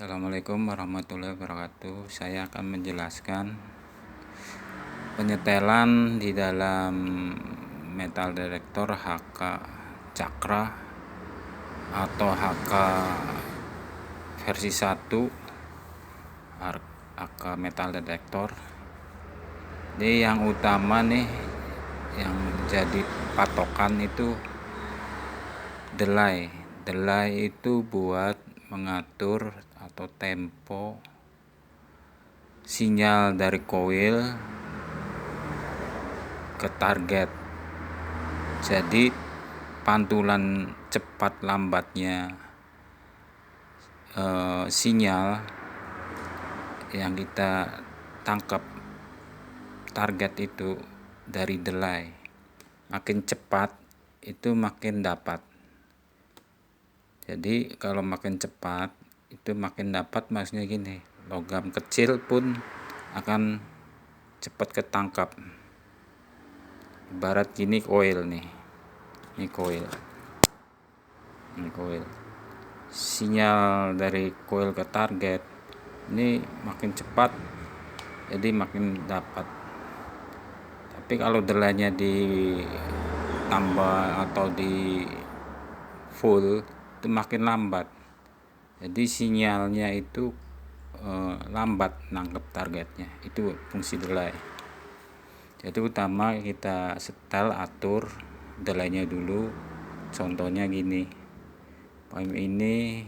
Assalamualaikum warahmatullahi wabarakatuh. Saya akan menjelaskan penyetelan di dalam metal detektor HK Cakra atau HK versi 1 HK metal detektor. Ini yang utama nih, yang jadi patokan itu delay. Delay itu buat mengatur atau tempo sinyal dari koil ke target. Jadi pantulan cepat lambatnya sinyal yang kita tangkap target itu dari delay. Makin cepat itu makin dapat. Jadi kalau makin cepat itu makin dapat, maksudnya gini, logam kecil pun akan cepat ketangkap. Ibarat gini koil nih. Ini koil. Sinyal dari koil ke target ini makin cepat, jadi makin dapat. Tapi kalau delaynya ditambah atau di full itu makin lambat. Jadi sinyalnya itu lambat nangkep targetnya. Itu fungsi delay. Jadi utama kita setel, atur delaynya dulu. Contohnya gini, ini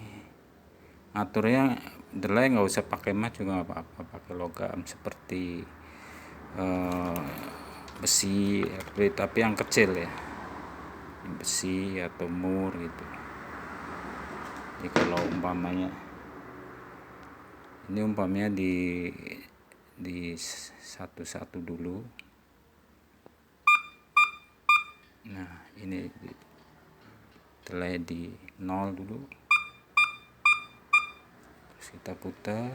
aturnya delay nggak usah pakai emas juga nggak apa-apa, pakai logam seperti besi, tapi yang kecil ya, besi atau mur gitu. Jadi kalau umpamanya di satu dulu. Nah, ini delay di 0 dulu. Terus kita putar.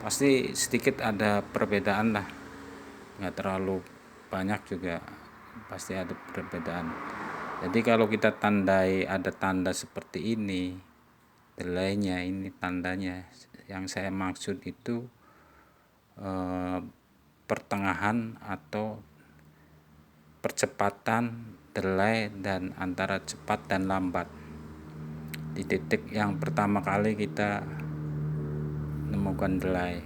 Pasti sedikit ada perbedaan lah, nggak terlalu banyak juga, pasti ada perbedaan. Jadi kalau kita tandai, ada tanda seperti ini delaynya, ini tandanya. Yang saya maksud itu pertengahan atau percepatan delay dan antara cepat dan lambat di titik yang pertama kali kita menemukan delay.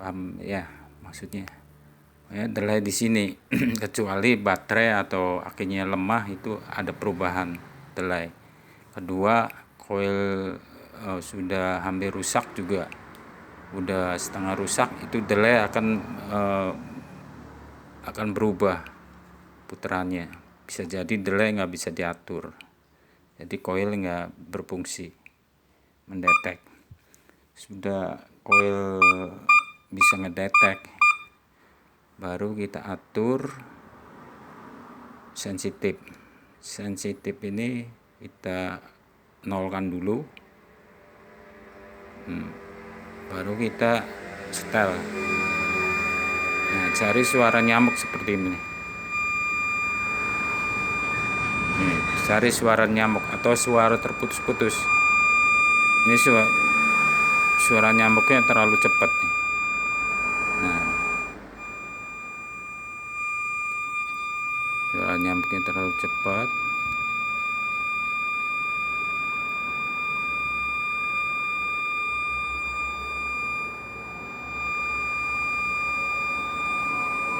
Paham ya maksudnya? Ya, delay di sini kecuali baterai atau akinya lemah itu ada perubahan delay. Kedua, koil sudah hampir rusak juga, udah setengah rusak, itu delay akan berubah putarannya. Bisa jadi delay nggak bisa diatur, jadi koil nggak berfungsi mendetek. Sudah koil bisa ngedetek, baru kita atur sensitif. Sensitif ini kita nolkan dulu, baru kita setel. Nah, cari suara nyamuk seperti ini. Cari suara nyamuk atau suara terputus-putus. Ini suara nyamuknya terlalu cepat nih. Nah, suara nyamuknya terlalu cepat.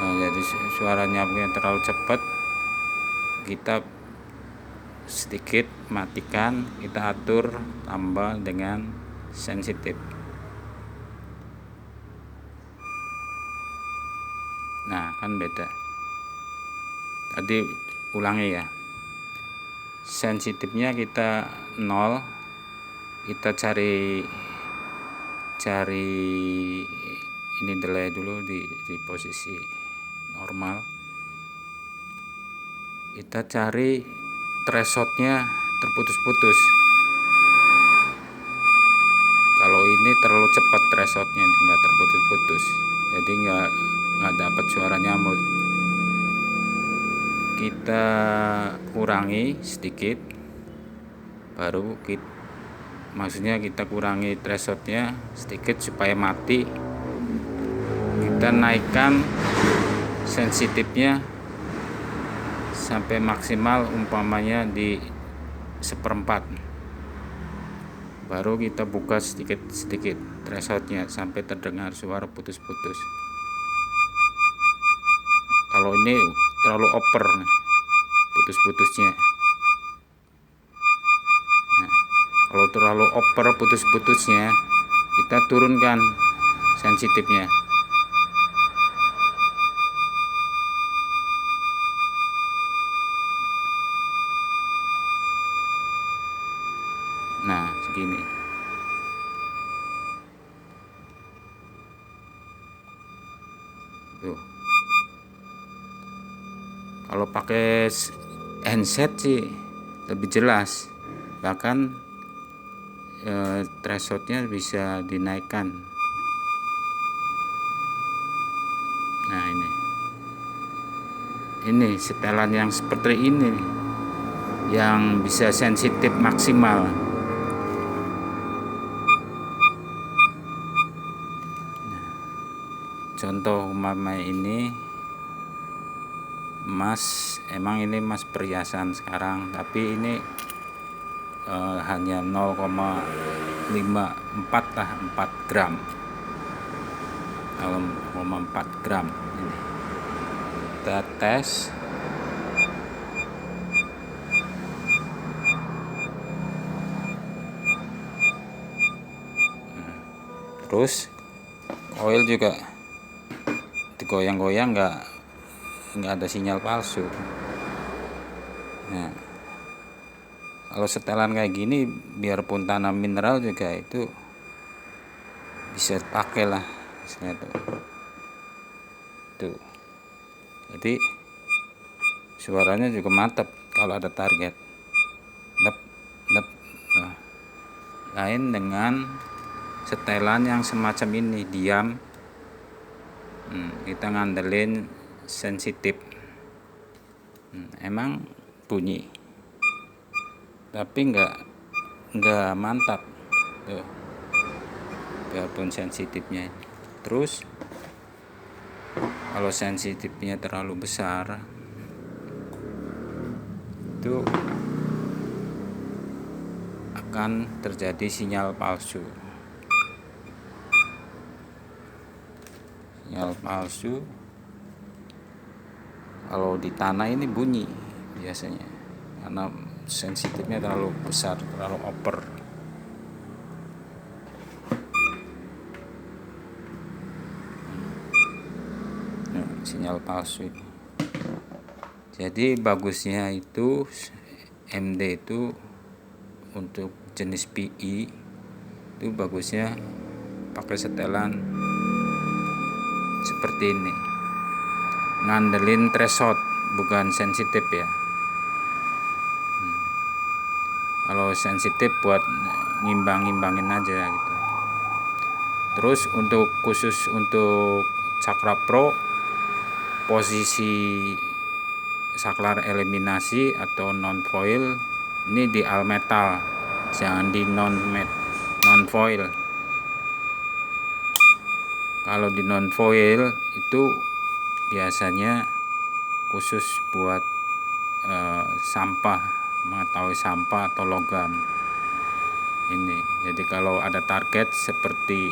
Nah, jadi suara nyamuknya terlalu cepat, kita sedikit matikan, kita atur tambah dengan sensitif. Nah, kan beda. Tadi ulangi ya. Sensitifnya kita 0, kita cari ini delay dulu di posisi normal. Kita cari thresholdnya terputus-putus. Kalau ini terlalu cepat thresholdnya, nggak terputus-putus. jadi nggak dapat suara nyamuk. Kita kurangi sedikit, baru maksudnya kita kurangi thresholdnya sedikit supaya mati. Kita naikkan sensitifnya sampai maksimal, umpamanya di 1/4, baru kita buka sedikit thresholdnya sampai terdengar suara putus-putus. Kalau ini terlalu over putus-putusnya. Nah, kalau terlalu over putus-putusnya, kita turunkan sensitifnya. Nah, segini. Tuh. Kalau pakai handset sih lebih jelas, bahkan thresholdnya bisa dinaikkan. Nah, ini setelan yang seperti ini yang bisa sensitif maksimal. Contoh umpama ini emas, emang ini emas perhiasan sekarang, tapi ini hanya 0,54 lah, 4 gram, 0,4 gram. Ini kita tes. Terus koil juga digoyang-goyang, nggak ada sinyal palsu. Nah, kalau setelan kayak gini, biarpun tanam mineral juga itu bisa pakai lah, misalnya tuh. Jadi suaranya juga mantap kalau ada target. Nah, lain dengan setelan yang semacam ini, diam. Kita ngandelin sensitif, emang bunyi, tapi nggak mantap tuh, biarpun sensitifnya. Terus kalau sensitifnya terlalu besar, itu akan terjadi sinyal palsu. Sinyal palsu kalau di tanah ini bunyi biasanya, karena sensitifnya terlalu besar, terlalu over. Sinyal palsu ini. Jadi bagusnya itu MD itu untuk jenis PI itu bagusnya pakai setelan seperti ini, ngandelin threshold bukan sensitif ya. Kalau sensitif buat ngimbangin aja gitu. Terus khusus untuk Cakra Pro, posisi saklar eliminasi atau non foil ini di all metal, jangan di non foil. Kalau di non foil itu biasanya khusus buat sampah, mengetahui sampah atau logam ini. Jadi kalau ada target seperti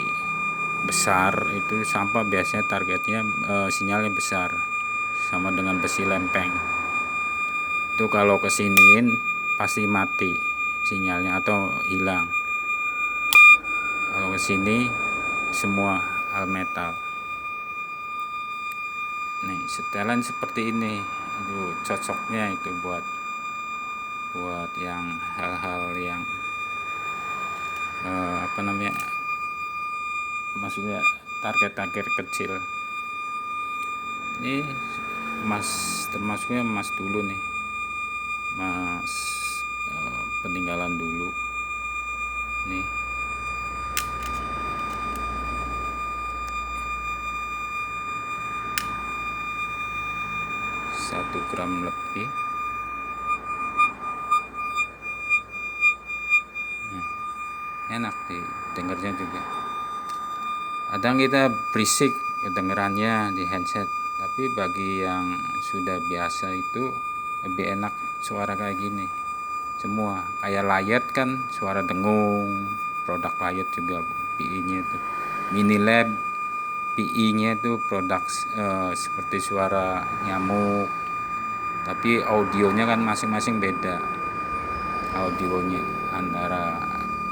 besar, itu sampah biasanya targetnya sinyalnya besar, sama dengan besi lempeng. Itu kalau kesiniin pasti mati sinyalnya atau hilang. Kalau kesini semua all metal. Nih, setelan seperti ini itu cocoknya itu buat yang hal-hal yang maksudnya target kecil. Ini emas, termasuknya emas dulu nih, emas peninggalan dulu nih. 1 gram lebih. Enak didengarnya juga. Kadang kita berisik kedengerannya di handset, tapi bagi yang sudah biasa itu lebih enak suara kayak gini. Semua kayak Layet kan suara dengung, produk Layet juga PI-nya itu Minilab, PI-nya itu produk seperti suara nyamuk, tapi audionya kan masing-masing beda. Audionya antara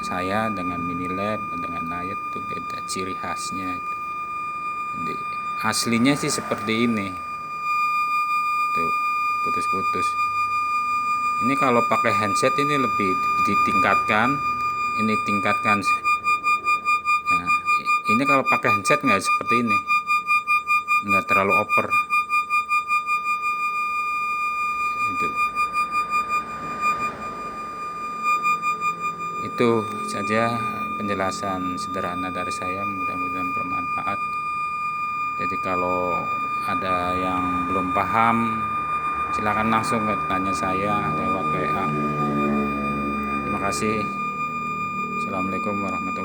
saya dengan Minilab dengan Layet itu beda ciri khasnya itu. Jadi, aslinya sih seperti ini tuh, putus-putus. Ini kalau pakai handset ini lebih ditingkatkan, ini tingkatkan. Nah, ini kalau pakai handset nggak seperti ini, nggak terlalu over itu saja penjelasan sederhana dari saya, mudah-mudahan bermanfaat. Jadi kalau ada yang belum paham, silakan langsung tanya saya lewat WA. Terima kasih. Assalamualaikum warahmatullahi wabarakatuh.